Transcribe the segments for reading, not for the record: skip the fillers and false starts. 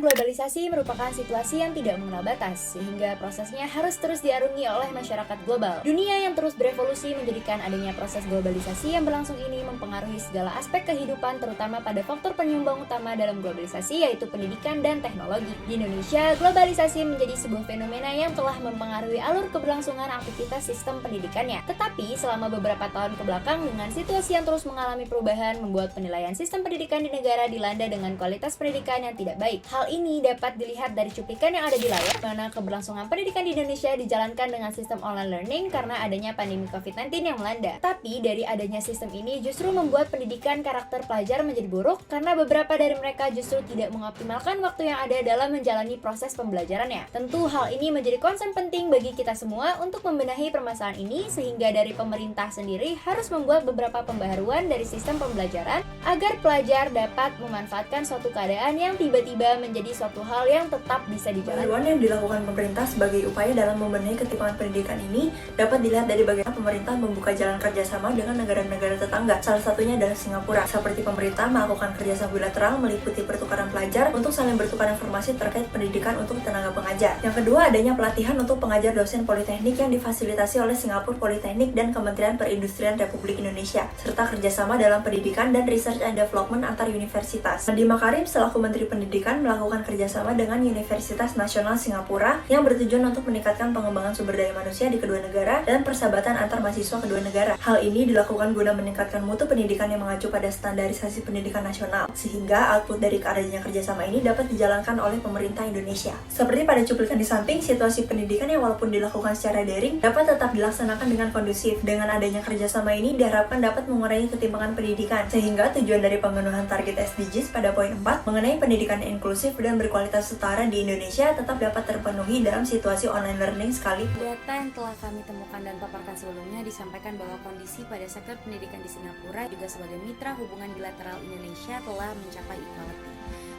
globalisasi merupakan situasi yang tidak mengenal batas, sehingga prosesnya harus terus diarungi oleh masyarakat global. Dunia yang terus berevolusi menjadikan adanya proses globalisasi yang berlangsung ini mempengaruhi segala aspek kehidupan, terutama pada faktor penyumbang utama dalam globalisasi, yaitu pendidikan dan teknologi. Di Indonesia, globalisasi menjadi sebuah fenomena yang telah mempengaruhi alur keberlangsungan aktivitas sistem pendidikannya. Tetapi, selama beberapa tahun kebelakang, dengan situasi yang terus mengalami perubahan, membuat penilaian sistem pendidikan di negara dilanda dengan kualitas pendidikan yang tidak baik. Hal ini dapat dilihat dari cuplikan yang ada di layar, mana keberlangsungan pendidikan di Indonesia dijalankan dengan sistem online learning karena adanya pandemi COVID-19 yang melanda. Tapi dari adanya sistem ini justru membuat pendidikan karakter pelajar menjadi buruk karena beberapa dari mereka justru tidak mengoptimalkan waktu yang ada dalam menjalani proses pembelajarannya. Tentu hal ini menjadi concern penting bagi kita semua untuk membenahi permasalahan ini, sehingga dari pemerintah sendiri harus membuat beberapa pembaharuan dari sistem pembelajaran agar pelajar dapat memanfaatkan suatu keadaan yang tiba-tiba menjadi suatu hal yang tetap bisa dijalani. Pembaharuan yang dilakukan pemerintah sebagai upaya dalam membenahi ketimpangan pendidikan ini dapat dilihat dari bagaimana pemerintah membuka jalan kerjasama dengan negara-negara tetangga. Salah satunya adalah Singapura. Seperti pemerintah melakukan kerjasama bilateral meliputi pertukaran pelajar untuk saling bertukar informasi terkait pendidikan untuk tenaga pengajar. Yang kedua, adanya pelatihan untuk pengajar dosen politeknik yang difasilitasi oleh Singapura Politeknik dan Kementerian Perindustrian Republik Indonesia, serta kerjasama dalam pendidikan dan research and development antar universitas. Nadiem Makarim selaku Menteri Pendidikan melakukan kerjasama dengan Universitas Nasional Singapura yang bertujuan untuk meningkatkan pengembangan sumber daya manusia di kedua negara dan persahabatan antar mahasiswa kedua negara. Hal ini dilakukan guna meningkatkan mutu pendidikan yang mengacu pada standarisasi pendidikan nasional, sehingga output dari adanya kerjasama ini dapat dijalankan oleh pemerintah Indonesia. Seperti pada cuplikan di samping, situasi pendidikan yang walaupun dilakukan secara daring dapat tetap dilaksanakan dengan kondusif. Dengan adanya kerjasama ini diharapkan dapat mengurangi ketimpangan pendidikan, sehingga tujuan dari pemenuhan target SDGs pada poin 4 mengenai pendidikan inklusif dan berkualitas setara di Indonesia tetap dapat terpenuhi dalam situasi online learning sekali. Data yang telah kami temukan dan paparkan sebelumnya disampaikan bahwa kondisi pada sektor pendidikan di Singapura juga sebagai mitra hubungan bilateral Indonesia telah mencapai equality.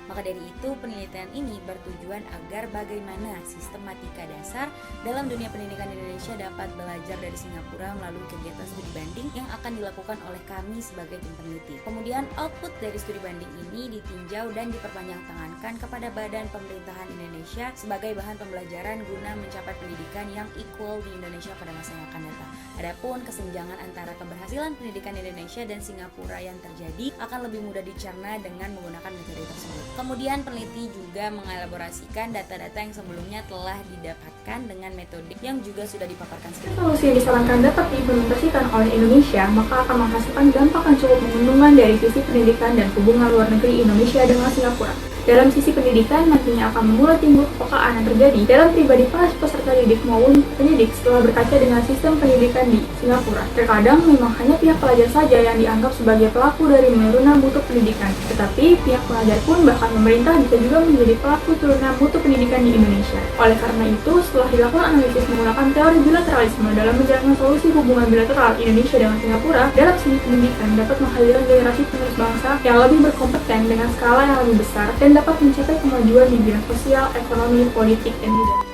Maka dari itu, penelitian ini bertujuan agar bagaimana sistematika dasar dalam dunia pendidikan di Indonesia dapat belajar dari Singapura melalui kegiatan studi banding yang akan dilakukan oleh kami sebagai tim peneliti. Kemudian, output dari studi banding ini ditinjau dan diperpanjangtangankan kepada Badan Pemerintahan Indonesia sebagai bahan pembelajaran guna mencapai pendidikan yang equal di Indonesia pada masa yang akan datang. Adapun kesenjangan antara keberhasilan pendidikan Indonesia dan Singapura yang terjadi akan lebih mudah dicerna dengan menggunakan metode tersebut. Kemudian peneliti juga mengelaborasikan data-data yang sebelumnya telah didapatkan dengan metode yang juga sudah dipaparkan sebelumnya. Solusi yang disarankan dapat diimplementasikan oleh Indonesia, maka akan menghasilkan dampak yang cukup menguntungkan dari sisi pendidikan dan hubungan luar negeri Indonesia dengan Singapura. Dalam sisi pendidikan, nantinya akan memulai timbul kepekaan yang terjadi dalam pribadi para peserta didik maupun pendidik setelah berkaca dengan sistem pendidikan di Singapura. Terkadang memang hanya pihak pelajar saja yang dianggap sebagai pelaku dari menurunnya mutu pendidikan, tetapi pihak pelajar pun bahkan pemerintah bisa juga menjadi pelaku turunnya mutu pendidikan di Indonesia. Oleh karena itu, setelah dilakukan analisis menggunakan teori bilateralisme dalam menjalankan solusi hubungan bilateral Indonesia dengan Singapura dalam segi pendidikan dapat menghadirkan generasi penerus bangsa yang lebih berkompeten dengan skala yang lebih besar dan dapat mencapai kemajuan di bidang sosial, ekonomi, politik, dan budaya.